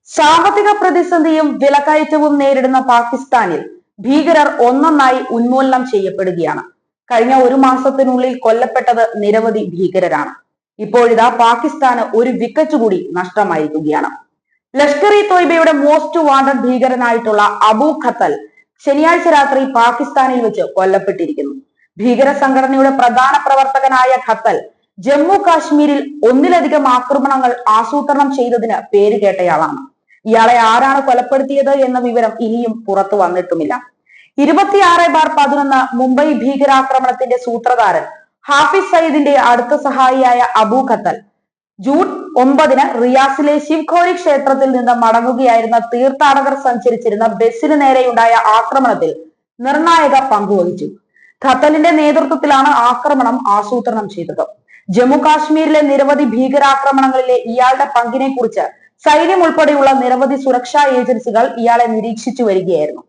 സാമ്പത്തിക പ്രതിസന്ധിയും വിലക്കയറ്റവും നേരിടുന്ന പാകിസ്ഥാനിൽ ഭീകരർ ഒന്നൊന്നായി ഉന്മൂലനം ചെയ്യപ്പെടുകയാണ്. കഴിഞ്ഞ ഒരു മാസത്തിനുള്ളിൽ കൊല്ലപ്പെട്ടത് നിരവധി ഭീകരരാണ്. ഇപ്പോഴിതാ പാകിസ്ഥാന് ഒരു വിക്കറ്റ് കൂടി നഷ്ടമായിരിക്കുകയാണ്. ലഷ്കർ ഇ തോയ്ബയുടെ മോസ്റ്റ് വാണ്ടഡ് ഭീകരനായിട്ടുള്ള അബു ഖത്തൽ ശനിയാഴ്ച രാത്രി പാകിസ്ഥാനിൽ വെച്ച് കൊല്ലപ്പെട്ടിരിക്കുന്നു. ഭീകര സംഘടനയുടെ പ്രധാന പ്രവർത്തകനായ ഖത്തൽ ജമ്മു കാശ്മീരിൽ ഒന്നിലധികം ആക്രമണങ്ങൾ ആസൂത്രണം ചെയ്തതിന് പേരുകേട്ടയാളാണ്. ഇയാളെ ആരാണ് കൊലപ്പെടുത്തിയത് എന്ന വിവരം ഇനിയും പുറത്തു വന്നിട്ടുമില്ല. 26/11 മുംബൈ ഭീകരാക്രമണത്തിന്റെ സൂത്രധാരൻ ഹാഫിസ് സയ്യിദിന്റെ അടുത്ത സഹായിയായ അബു ഖത്തൽ ജൂൺ 9 റിയാസിലെ ശിവ്ഖോരി ക്ഷേത്രത്തിൽ നിന്ന് മടങ്ങുകയായിരുന്ന തീർത്ഥാടകർ സഞ്ചരിച്ചിരുന്ന ബസ്സിന് നേരെയുണ്ടായ ആക്രമണത്തിൽ നിർണായക പങ്കുവഹിച്ചു. ഖത്തലിന്റെ നേതൃത്വത്തിലാണ് ആക്രമണം ആസൂത്രണം ചെയ്തത്. ജമ്മു കാശ്മീരിലെ നിരവധി ഭീകരാക്രമണങ്ങളിലെ ഇയാളുടെ പങ്കിനെ കുറിച്ച് സൈന്യം ഉൾപ്പെടെയുള്ള നിരവധി സുരക്ഷാ ഏജൻസികൾ ഇയാളെ നിരീക്ഷിച്ചു വരികയായിരുന്നു.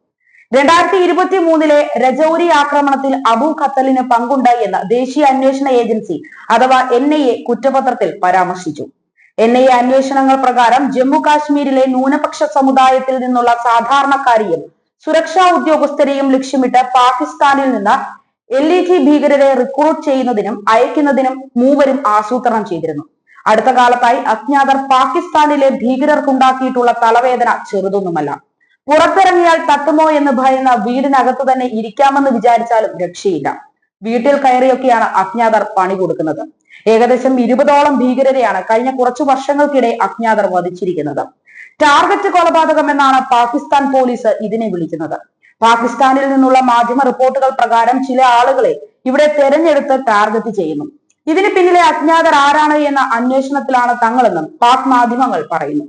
2023 രജൌരി ആക്രമണത്തിൽ അബു ഖത്തലിന് പങ്കുണ്ട് എന്ന് ദേശീയ അന്വേഷണ ഏജൻസി അഥവാ NIA കുറ്റപത്രത്തിൽ പരാമർശിച്ചു. NIA അന്വേഷണങ്ങൾ പ്രകാരം ജമ്മു കാശ്മീരിലെ ന്യൂനപക്ഷ സമുദായത്തിൽ നിന്നുള്ള സാധാരണക്കാരെയും സുരക്ഷാ ഉദ്യോഗസ്ഥരെയും ലക്ഷ്യമിട്ട് പാകിസ്ഥാനിൽ നിന്ന് LET ഭീകരരെ റിക്രൂട്ട് ചെയ്യുന്നതിനും അയക്കുന്നതിനും മൂവരും ആസൂത്രണം ചെയ്തിരുന്നു. അടുത്ത കാലത്തായി അജ്ഞാതർ പാകിസ്ഥാനിലെ ഭീകരർക്കുണ്ടാക്കിയിട്ടുള്ള തലവേദന ചെറുതൊന്നുമല്ല. പുറത്തിറങ്ങിയാൽ തട്ടുമോ എന്ന് ഭയന്ന വീടിനകത്ത് തന്നെ ഇരിക്കാമെന്ന് വിചാരിച്ചാലും രക്ഷയില്ല. വീട്ടിൽ കയറിയൊക്കെയാണ് അജ്ഞാതർ പണി കൊടുക്കുന്നത്. ഏകദേശം 20ഓളം ഭീകരരെയാണ് കഴിഞ്ഞ കുറച്ചു വർഷങ്ങൾക്കിടെ അജ്ഞാതർ വധിച്ചിരിക്കുന്നത്. ടാർഗറ്റ് കൊലപാതകം എന്നാണ് പാകിസ്ഥാൻ പോലീസ് ഇതിനെ വിളിക്കുന്നത്. പാകിസ്ഥാനിൽ നിന്നുള്ള മാധ്യമ റിപ്പോർട്ടുകൾ പ്രകാരം ചില ആളുകളെ ഇവിടെ തെരഞ്ഞെടുത്ത് ടാർഗറ്റ് ചെയ്യുന്നു. ഇതിന് പിന്നിലെ അജ്ഞാതർ ആരാണ് എന്ന അന്വേഷണത്തിലാണ് തങ്ങളെന്നും പാക് മാധ്യമങ്ങൾ പറയുന്നു.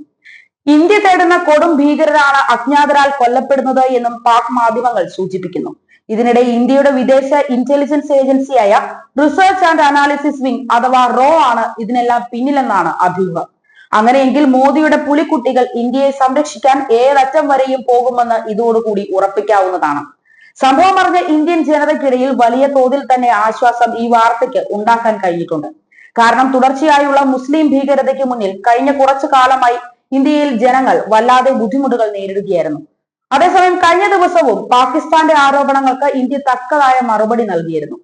ഇന്ത്യ തേടുന്ന കൊടും ഭീകരരാണ് അജ്ഞാതരാൽ കൊല്ലപ്പെടുന്നത് എന്നും പാക് മാധ്യമങ്ങൾ സൂചിപ്പിക്കുന്നു. ഇതിനിടെ ഇന്ത്യയുടെ വിദേശ ഇന്റലിജൻസ് ഏജൻസിയായ റിസർച്ച് ആൻഡ് അനാലിസിസ് വിംഗ് അഥവാ RAW ആണ് ഇതിനെല്ലാം പിന്നിലെന്നാണ് അഭ്യൂഹം. അങ്ങനെയെങ്കിൽ മോദിയുടെ പുലിക്കുട്ടികൾ ഇന്ത്യയെ സംരക്ഷിക്കാൻ ഏതറ്റം വരെയും പോകുമെന്ന് ഇതോടുകൂടി ഉറപ്പിക്കാവുന്നതാണ്. സംഭവം അറിഞ്ഞ ഇന്ത്യൻ ജനതയ്ക്കിടയിൽ വലിയ തോതിൽ തന്നെ ആശ്വാസം ഈ വാർത്തയ്ക്ക് ഉണ്ടാക്കാൻ കഴിഞ്ഞിട്ടുണ്ട്. കാരണം തുടർച്ചയായുള്ള മുസ്ലിം ഭീകരതയ്ക്ക് മുന്നിൽ കഴിഞ്ഞ കുറച്ചു കാലമായി ഇന്ത്യയിൽ ജനങ്ങൾ വല്ലാതെ ബുദ്ധിമുട്ടുകൾ നേരിടുകയായിരുന്നു. അതേസമയം കഴിഞ്ഞ ദിവസവും പാകിസ്ഥാന്റെ ആരോപണങ്ങൾക്ക് ഇന്ത്യ തക്കതായ മറുപടി നൽകിയിരുന്നു.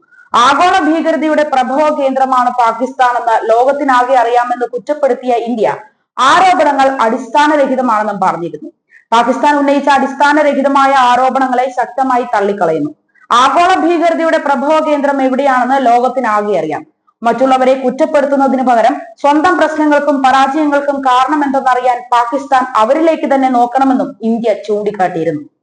ആഗോള ഭീകരതയുടെ പ്രഭവ കേന്ദ്രമാണ് പാകിസ്ഥാൻ എന്ന് ലോകത്തിനാകെ അറിയാമെന്ന് കുറ്റപ്പെടുത്തിയ ഇന്ത്യ ആരോപണങ്ങൾ അടിസ്ഥാനരഹിതമാണെന്നും പറഞ്ഞിരുന്നു. പാകിസ്ഥാൻ ഉന്നയിച്ച അടിസ്ഥാനരഹിതമായ ആരോപണങ്ങളെ ശക്തമായി തള്ളിക്കളയുന്നു. ആഗോള ഭീകരതയുടെ പ്രഭവ കേന്ദ്രം എവിടെയാണെന്ന് ലോകത്തിനാകെ അറിയാം. മറ്റുള്ളവരെ കുറ്റപ്പെടുത്തുന്നതിന് പകരം സ്വന്തം പ്രശ്നങ്ങൾക്കും പരാജയങ്ങൾക്കും കാരണമെന്തെന്നറിയാൻ പാകിസ്ഥാൻ അവരിലേക്ക് തന്നെ നോക്കണമെന്നും ഇന്ത്യ ചൂണ്ടിക്കാട്ടിയിരുന്നു.